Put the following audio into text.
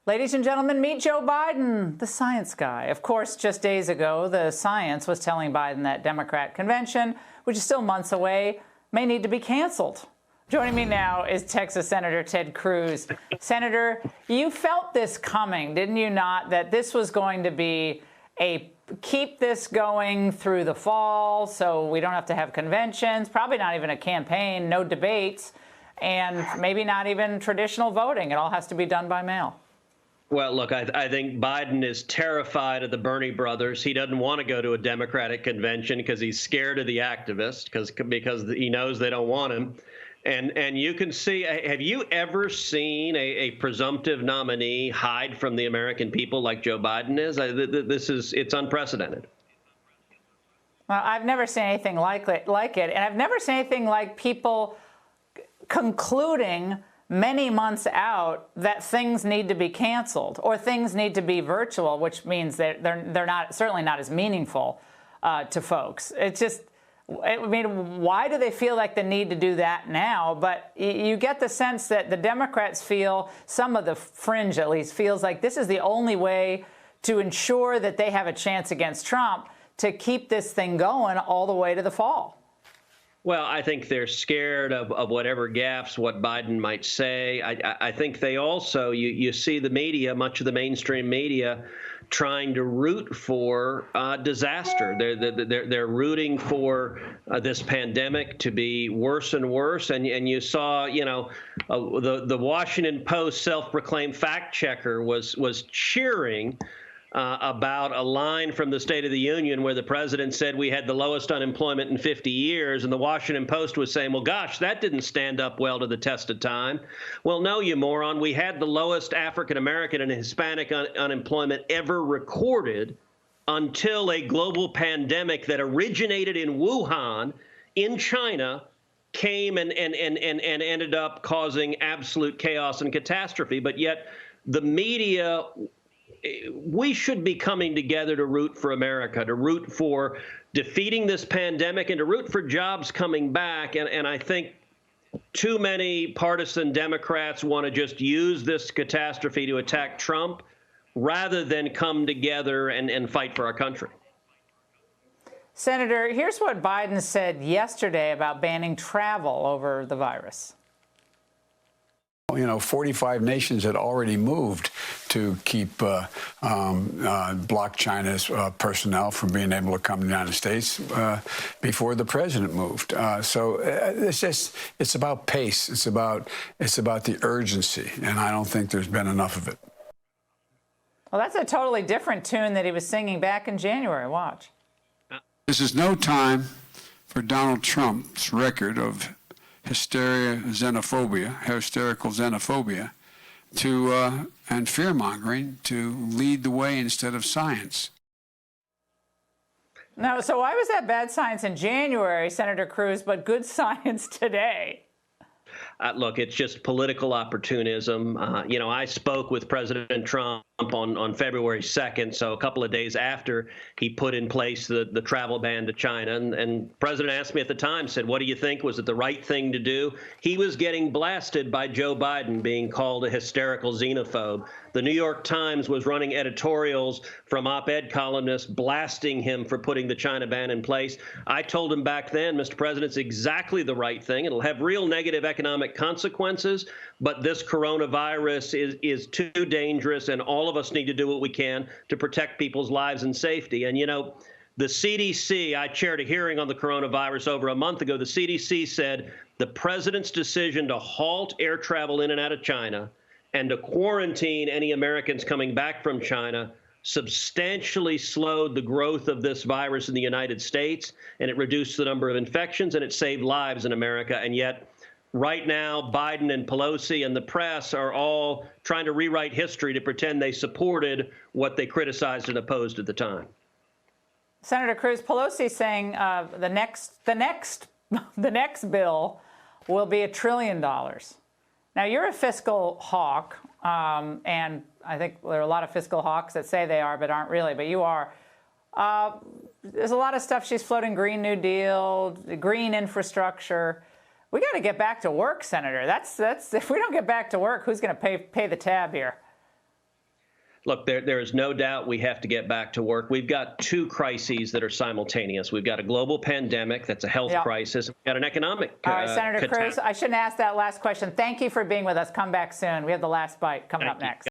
Ladies and gentlemen, meet Joe Biden, the science guy. Of course, just days ago, the science was telling Biden that Democrat convention, which is still months away, may need to be canceled. Joining me now is Texas Senator Ted Cruz. Senator, you felt this coming, didn't you not, that this was going to be a keep this going through the fall so we don't have to have conventions, probably not even a campaign, no debates, and maybe not even traditional voting. It all has to be done by mail. Well, look, I think Biden is terrified of the Bernie brothers. He doesn't want to go to a Democratic convention because he's scared of the activists, because he knows they don't want him. And you can see, have you ever seen a presumptive nominee hide from the American people like Joe Biden is? It's unprecedented. Well, I've never seen anything like it. And I've never seen anything like people concluding many months out that things need to be canceled or things need to be virtual, which means that they're not, certainly not as meaningful to folks. It's just, I mean, why do they feel like the need to do that now? But you get the sense that the Democrats feel, some of the fringe at least, feels like this is the only way to ensure that they have a chance against Trump to keep this thing going all the way to the fall. Well, I think they're scared of whatever gaffes, what Biden might say. I think they also, you see the media, much of the mainstream media, trying to root for disaster. They're rooting for this pandemic to be worse and worse. And you saw, the Washington Post self-proclaimed fact checker was cheering about a line from the State of the Union where the president said we had the lowest unemployment in 50 years. And the Washington Post was saying, well, gosh, that didn't stand up well to the test of time. Well, no, you moron. We had the lowest African-American and Hispanic unemployment ever recorded until a global pandemic that originated in Wuhan in China came and ended up causing absolute chaos and catastrophe. But yet the media, we should be coming together to root for America, to root for defeating this pandemic and to root for jobs coming back. And I think too many partisan Democrats want to just use this catastrophe to attack Trump rather than come together and fight for our country. Senator, here's what Biden said yesterday about banning travel over the virus. 45 nations had already moved to keep block China's personnel from being able to come to the United States before the president moved. So it's about pace. It's about the urgency, and I don't think there's been enough of it. Well, that's a totally different tune that he was singing back in January. Watch. This is no time for Donald Trump's record of hysterical xenophobia, and fear-mongering to lead the way instead of science. No, so why was that bad science in January, Senator Cruz, but good science today? Look, it's just political opportunism. I spoke with President Trump on February 2nd, so a couple of days after he put in place the travel ban to China. And the president asked me at the time, said, what do you think? Was it the right thing to do? He was getting blasted by Joe Biden, being called a hysterical xenophobe. The New York Times was running editorials from op-ed columnists blasting him for putting the China ban in place. I told him back then, Mr. President, it's exactly the right thing. It'll have real negative economic consequences, but this coronavirus is too dangerous, and all of us need to do what we can to protect people's lives and safety. And, the CDC, I chaired a hearing on the coronavirus over a month ago. The CDC said the president's decision to halt air travel in and out of China and to quarantine any Americans coming back from China substantially slowed the growth of this virus in the United States, and it reduced the number of infections, and it saved lives in America. And yet, right now, Biden and Pelosi and the press are all trying to rewrite history to pretend they supported what they criticized and opposed at the time. Senator Cruz, Pelosi saying the next bill will be $1 trillion. Now, you're a fiscal hawk, and I think there are a lot of fiscal hawks that say they are but aren't really, but you are. There's a lot of stuff she's floating, Green New Deal, green infrastructure. We got to get back to work, Senator. That's if we don't get back to work, who's going to pay the tab here? Look, there is no doubt we have to get back to work. We've got two crises that are simultaneous. We've got a global pandemic that's a health crisis. We've got an economic All right, Senator Cruz, catastrophe. I shouldn't ask that last question. Thank you for being with us. Come back soon. We have the last bite coming up next.